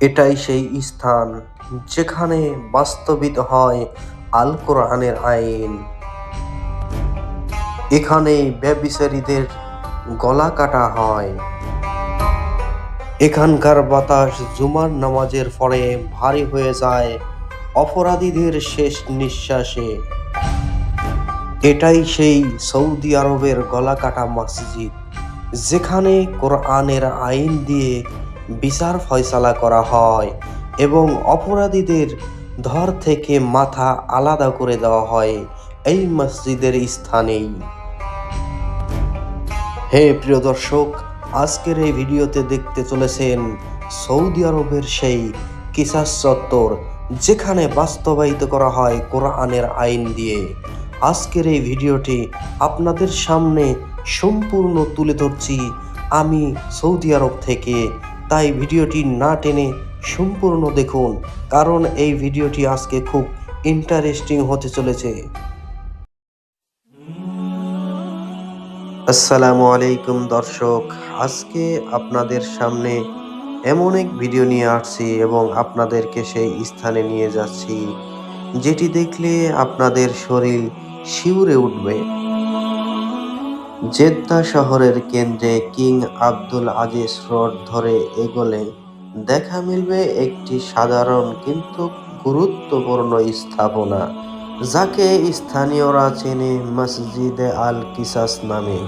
এটাই সেই স্থান যেখানে বাস্তবিত হয় আল কোরআনের আইন। এখানে ব্যভিচারীদের গলা কাটা হয়। এখানকার বাতাস জুমার নামাজের পরে ভারী হয়ে যায় অপরাধীদের শেষ নিঃশ্বাসে। এটাই সেই সৌদি আরবের গলা কাটা মসজিদ, যেখানে কোরআনের আইন দিয়ে বিচার ফয়সালা করা হয় এবং অপরাধীদের ধর থেকে মাথা আলাদা করে দেওয়া হয় এই মসজিদের স্থানেই। হে প্রিয় দর্শক, আজকের এই ভিডিওতে দেখতে চলেছেন সৌদি আরবের সেই কিসাস চত্বর, যেখানে বাস্তবায়িত করা হয় কোরআনের আইন দিয়ে। আজকের এই ভিডিওটি আপনাদের সামনে সম্পূর্ণ তুলে ধরছি আমি সৌদি আরব থেকে, তাই ভিডিওটি না টেনে সম্পূর্ণ দেখুন, কারণ এই ভিডিওটি আজকে খুব ইন্টারেস্টিং হতে চলেছে। আসসালামু আলাইকুম দর্শক, আজকে আপনাদের সামনে এমন এক ভিডিও নিয়ে আসছি এবং আপনাদেরকে সেই স্থানে নিয়ে যাচ্ছি যেটি দেখলে আপনাদের শরীর শিউরে উঠবে। জেদ্দা শহরের কেন্দ্রে কিং আব্দুল আজিজ রোড ধরে এগোলে দেখা মিলবে একটি সাধারণ কিন্তু গুরুত্বপূর্ণ স্থাপনা, যাকে স্থানীয়রা চেনে মসজিদে আল কিসাস নামে।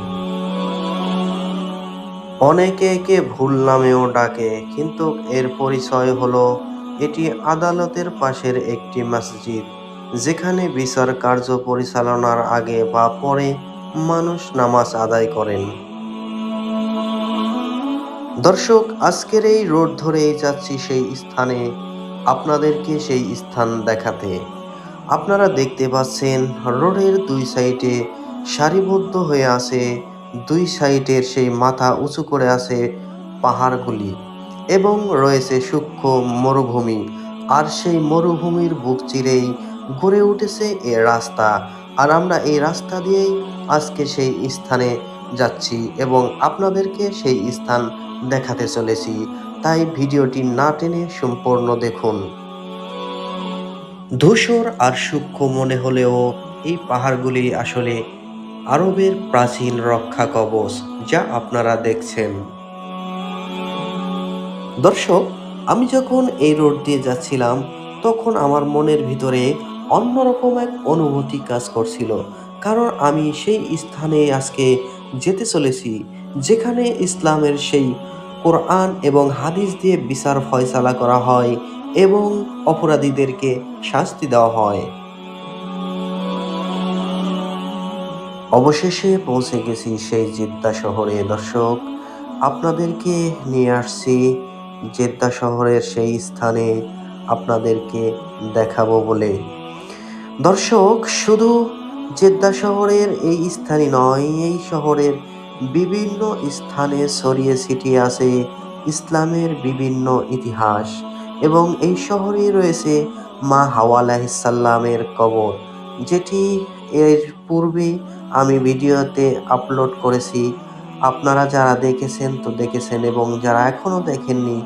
অনেকে একে ভুল নামেও ডাকে, কিন্তু এর পরিচয় হলো এটি আদালতের পাশের একটি মসজিদ, যেখানে বিচার কার্য পরিচালনার আগে বা পরে মানুষ নামাজ আদায় করেন। দর্শক, আজকের এই রোড ধরেই যাচ্ছি সেই স্থানে, আপনাদেরকে সেই স্থান দেখাতে। আপনারা দেখতে পাচ্ছেন রোডের দুই সাইডে সারিবদ্ধ হয়ে আছে, দুই সাইডের সেই মাথা উঁচু করে আছে পাহাড়গুলি, এবং রয়েছে সূক্ষ্ম মরুভূমি। আর সেই মরুভূমির বুক চিরেই গড়ে উঠেছে এ রাস্তা। আর আমরা এই রাস্তা দিয়েই আজকে সেই স্থানে যাচ্ছি এবং আপনাদেরকে সেই স্থান দেখাতে চলেছি, তাই ভিডিওটি না টেনে সম্পূর্ণ দেখুন। ধূসর আর সূক্ষ্ম মনে হলেও এই পাহাড়গুলি আসলে আরবের প্রাচীন রক্ষা কবচ, যা আপনারা দেখছেন। দর্শক, আমি যখন এই রোড দিয়ে যাচ্ছিলাম তখন আমার মনের ভিতরে অন্যরকম এক অনুভূতি কাজ করছিল, কারণ আমি সেই স্থানে আজকে যেতে চলেছি যেখানে ইসলামের সেই কোরআন এবং হাদিস দিয়ে বিচার ফয়সালা করা হয় এবং অপরাধীদেরকে শাস্তি দেওয়া হয়। অবশেষে পৌঁছে গেছি সেই জেদ্দা শহরে। দর্শক, আপনাদেরকে নিয়ে আসছি জেদ্দা শহরের সেই স্থানে আপনাদেরকে দেখাবো বলে। দর্শক, শুধু জেদ্দা শহরের এই স্থানই নয়, এই শহরের বিভিন্ন স্থানে ছড়িয়ে ছিটিয়ে আছে ইসলামের বিভিন্ন ইতিহাস, এবং এই শহরেই রয়েছে মা হাওয়া আলাইহিসসালামের কবর, যেটি এর পূর্বে আমি ভিডিওতে আপলোড করেছি। আপনারা যারা দেখেছেন তো দেখেছেন, এবং যারা এখনো দেখেননি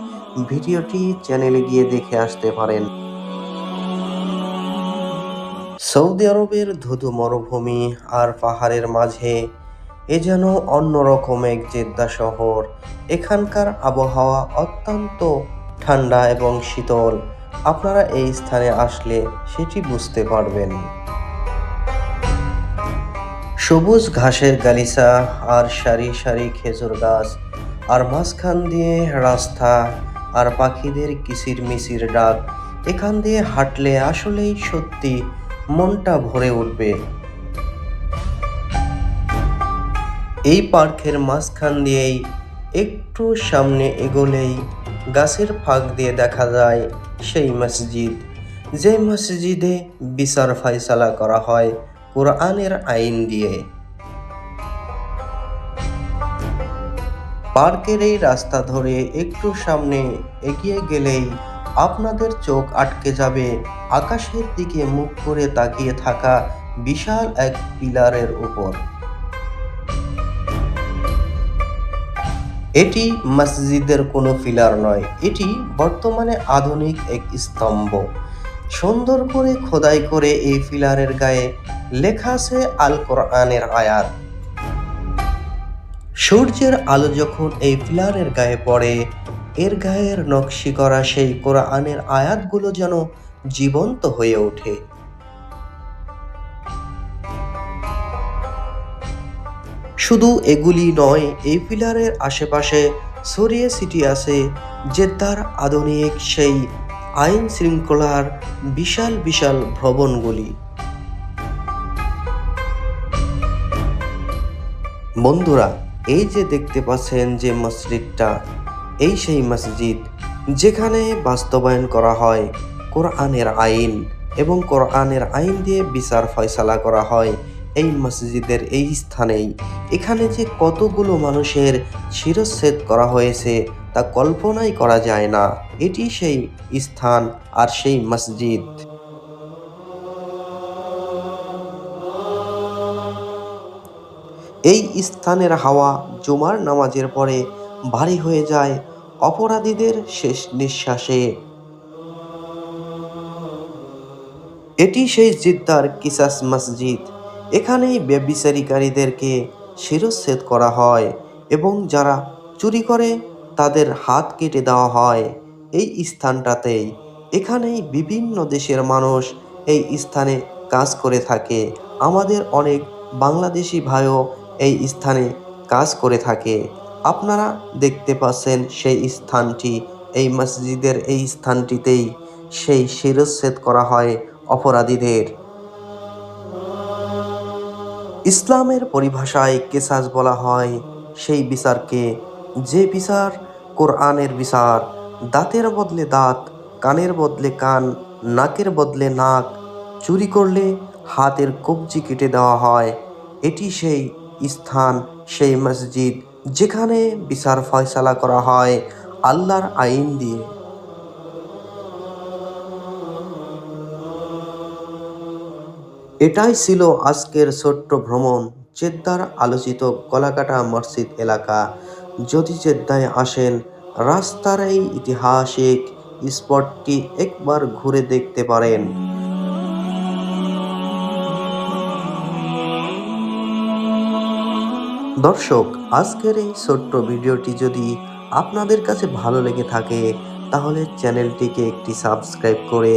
ভিডিওটি চ্যানেলে গিয়ে দেখে আসতে পারেন। সৌদি আরবের ধুধু মরুভূমি আর পাহাড়ের মাঝে এ যেন অন্যরকম এক জেদ্দা শহর। এখানকার আবহাওয়া অত্যন্ত ঠান্ডা এবং শীতল, আপনারা এই স্থানে আসলে সেটি বুঝতে পারবেন। সবুজ ঘাসের গালিচা আর সারি সারি খেজুর গাছ, আর মাঝখান দিয়ে রাস্তা আর পাখিদের কিচিরমিচির ডাক। এখান দিয়ে হাঁটলে আসলেই সত্যি মনটা ভরে উঠবে। এই পার্কের মাঝখান দিয়েই একটু সামনে এগোলেই গাছের ফাঁক দিয়ে দেখা যায় সেই মসজিদ, যে মসজিদে বিচার ফয়সালা করা হয় কোরআনের আইন দিয়ে। পার্কের এই রাস্তা ধরে একটু সামনে এগিয়ে গেলেই আপনাদের চোখ আটকে যাবে আকাশের দিকে মুখ করে তাকিয়ে থাকা বিশাল এক পিলারের উপর। এটি মসজিদের কোনো পিলার নয়, এটি বর্তমানে আধুনিক এক স্তম্ভ। সুন্দর করে খোদাই করে এই পিলারের গায়ে লেখা আছে আল কোরআনের আয়াত। সূর্যের আলো যখন এই পিলারের গায়ে পড়ে, এর গায়ের নকশি করা সেই কোরআনের আয়াতগুলো যেন জীবন্ত হয়ে ওঠে। শুধু এগুলি নয়, এই পিলারের আশেপাশে ছড়িয়ে ছিটিয়ে আছে জেদ্দার আধুনিক সেই আইন শৃঙ্খলার বিশাল বিশাল ভবনগুলি। বন্ধুরা, এই যে দেখতে পাচ্ছেন যে মসজিদটা, এই সেই মসজিদ যেখানে বাস্তবায়ন করা হয় কোরআনের আইন এবং কোরআনের আইন দিয়ে বিচার ফয়সালা করা হয় এই মসজিদের এই স্থানেই। এখানে যে কতগুলো মানুষের শিরচ্ছেদ করা হয়েছে তা কল্পনাই করা যায় না। এটি সেই স্থান আর সেই মসজিদ। এই স্থানের হাওয়া জুমার নামাজের পরে ভারী হয়ে যায় অপরাধীদের শেষ নিঃশ্বাসে। এটি সেই জিদ্দার কিসাস মসজিদ। এখানেই ব্যভিচারীকারীদেরকে শিরচ্ছেদ করা হয় এবং যারা চুরি করে তাদের হাত কেটে দেওয়া হয় এই স্থানটাতেই। এখানেই বিভিন্ন দেশের মানুষ এই স্থানে কাজ করে থাকে। আমাদের অনেক বাংলাদেশি ভাইও এই স্থানে কাজ করে থাকে। আপনারা দেখতে পাচ্ছেন সেই স্থানটি, এই মসজিদের এই স্থানটিতেই সেই শিরচ্ছেদ করা হয় অপরাধীদের। ইসলামের পরিভাষায় কেসাস বলা হয় সেই বিচারকে, যে বিচার কোরআনের বিচার। দাঁতের বদলে দাঁত, কানের বদলে কান, নাকের বদলে নাক, চুরি করলে হাতের কবজি কেটে দেওয়া হয়। এটি সেই স্থান, সেই মসজিদ যেখানে বিচার ফয়সালা করা হয় আল্লাহর আইন দিয়ে। এটাই ছিল আজকের ছোট্ট ভ্রমণ জেদ্দার আলোচিত গলাকাটা মসজিদ এলাকা। যদি জেদ্দায় আসেন, রাস্তার এই ঐতিহাসিক স্পটটি একবার ঘুরে দেখতে পারেন। দর্শক, আজকের এই ছোট্ট ভিডিওটি যদি আপনাদের কাছে ভালো লেগে থাকে তাহলে চ্যানেলটিকে একটি সাবস্ক্রাইব করে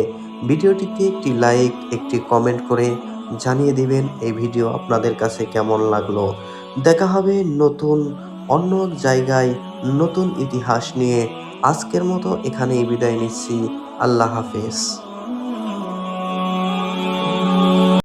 ভিডিওটিতে একটি লাইক, একটি কমেন্ট করে জানিয়ে দিবেন এই ভিডিও আপনাদের কাছে কেমন লাগলো। দেখা হবে নতুন অন্য এক জায়গায় নতুন ইতিহাস নিয়ে। আজকের মতো এখানেই বিদায় নিচ্ছি। আল্লাহ হাফেজ।